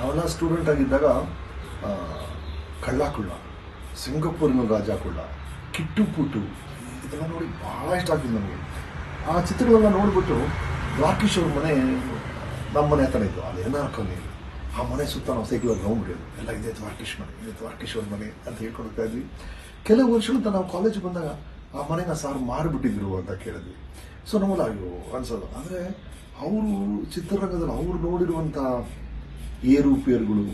ನಾವೆಲ್ಲ ಸ್ಟೂಡೆಂಟ್ ಆಗಿದ್ದಾಗ ಕಳ್ಳ ಕುಳ್ಳ, ಸಿಂಗಪೂರಿನ ರಾಜ ಕುಳ್ಳ, ಕಿಟ್ಟು ಪುಟ್ಟು ಇದೆಲ್ಲ ನೋಡಿ ಭಾಳ ಇಷ್ಟ ಆಗ್ತಿದೆ ನನಗೆ. ಆ ಚಿತ್ರಗಳೆಲ್ಲ ನೋಡಿಬಿಟ್ಟು ದ್ವಾರಕೀಶ್ ಅವ್ರ ಮನೆ ನಮ್ಮ ಮನೆ ಹತ್ರ ಇತ್ತು, ಅಲ್ಲಿ ಏನಾರು ಕಾಲನಿ. ಆ ಮನೆ ಸುತ್ತ ನಾವು ಸೈಕಲ್ ಗ್ರೌಂಡ್ ಬಿಡೋದು, ಎಲ್ಲ ಇದೇ ದ್ವಾರಕೀಶ್ ಮನೆ, ಇದೇ ದ್ವಾರಕೀಶ್ ಅವ್ರ ಮನೆ ಅಂತ ಹೇಳ್ಕೊಡ್ತಾ ಇದ್ವಿ. ಕೆಲವು ವರ್ಷಗಳಿಂದ ನಾವು ಕಾಲೇಜ್ ಬಂದಾಗ ಆ ಮನೆನ ಸಾರು ಮಾರಿಬಿಟ್ಟಿದ್ರು ಅಂತ ಕೇಳಿದ್ವಿ. ಸೊ ನಮ್ಮಲ್ಲ ಅಯ್ಯೋ ಅನ್ಸೋದು. ಆದರೆ ಅವರು ಚಿತ್ರರಂಗದಲ್ಲಿ ಅವ್ರು ನೋಡಿರುವಂಥ ಏರುಪೇರುಗಳು,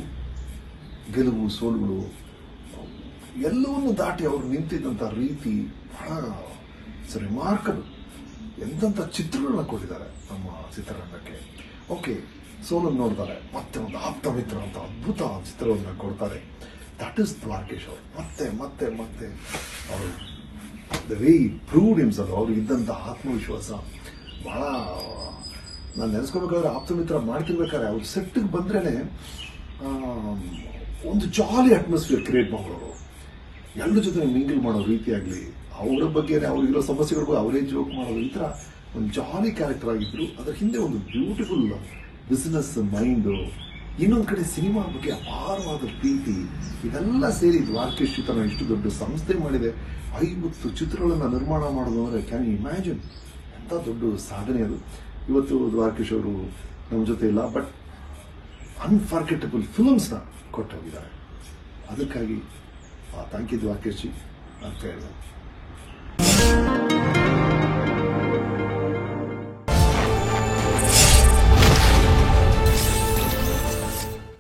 ಗೆಲುವು ಸೋಲುಗಳು ಎಲ್ಲವನ್ನೂ ದಾಟಿ ಅವರು ನಿಂತಿದ್ದಂಥ ರೀತಿ ಬಹಳ ರಿಮಾರ್ಕಬಲ್. ಎಂತೆಂಥ ಚಿತ್ರಗಳನ್ನ ಕೊಟ್ಟಿದ್ದಾರೆ ನಮ್ಮ ಚಿತ್ರರಂಗಕ್ಕೆ. ಓಕೆ, ಸೋಲನ್ನು ನೋಡ್ತಾರೆ, ಮತ್ತೆ ಒಂದು ಆಪ್ತ ಮಿತ್ರ ಅಂತ ಅದ್ಭುತ ಚಿತ್ರವನ್ನು ಕೊಡ್ತಾರೆ. ದಟ್ ಇಸ್ ದ್ವಾರಕೀಶ್ ಅವರು. ಮತ್ತೆ ಮತ್ತೆ ಮತ್ತೆ ಅವರು ದ ವೇ ಪ್ರೂವ್ಡ್ ಹಿಮ್ಸೆಲ್ಫ್, ಅವ್ರು ಇದ್ದಂಥ ಆತ್ಮವಿಶ್ವಾಸ ಭಾಳ. ನಾನು ನೆನೆಸ್ಕೋಬೇಕಾದ್ರೆ ಆಪ್ತ ಮಿತ್ರ ಮಾಡ್ತಿರ್ಬೇಕಾದ್ರೆ ಅವ್ರು ಸೆಟ್ಟಿಗೆ ಬಂದ್ರೇ ಒಂದು ಜಾಲಿ ಅಟ್ಮಾಸ್ಫಿಯರ್ ಕ್ರಿಯೇಟ್ ಮಾಡೋರು. ಎಲ್ಲರ ಜೊತೆ ಮಿಂಗಲ್ ಮಾಡೋ ರೀತಿ ಆಗಲಿ, ಅವರ ಬಗ್ಗೆ ಅವ್ರಿಗಿರೋ ಸಮಸ್ಯೆಗಳಿಗೂ ಅವರೇ ಜೋಕ್ ಮಾಡೋದು, ಈ ಥರ ಒಂದು ಜಾಲಿ ಕ್ಯಾರೆಕ್ಟರ್ ಆಗಿದ್ರು. ಅದರ ಹಿಂದೆ ಒಂದು ಬ್ಯೂಟಿಫುಲ್ ಬಿಸ್ನೆಸ್ ಮೈಂಡು, ಇನ್ನೊಂದು ಕಡೆ ಸಿನಿಮಾ ಬಗ್ಗೆ ಅಪಾರವಾದ ಪ್ರೀತಿ, ಇದೆಲ್ಲ ಸೇರಿ ದ್ವಾರಕೀಶ್ ಚಿತ್ರಣ ಇಷ್ಟು ದೊಡ್ಡ ಸಂಸ್ಥೆ ಮಾಡಿದೆ. 50 ಚಿತ್ರಗಳನ್ನು ನಿರ್ಮಾಣ ಮಾಡೋದು ಅಂದರೆ ಕ್ಯಾನ್ ಯು ಇಮ್ಯಾಜಿನ್ ಎಂಥ ದೊಡ್ಡ ಸಾಧನೆ ಅದು. ಇವತ್ತು ದ್ವಾರಕೀಶ್ ಅವರು ನಮ್ಮ ಜೊತೆ ಇಲ್ಲ, ಬಟ್ ಅನ್ಫರ್ಗೆಟಬಲ್ ಫಿಲ್ಮ್ಸ್ನ ಕೊಟ್ಟು ಹೋಗಿದ್ದಾರೆ. ಅದಕ್ಕಾಗಿ ಥ್ಯಾಂಕ್ ಯು ದ್ವಾರಕೀಶ್ ಜಿ ಅಂತ ಹೇಳಿದೆ.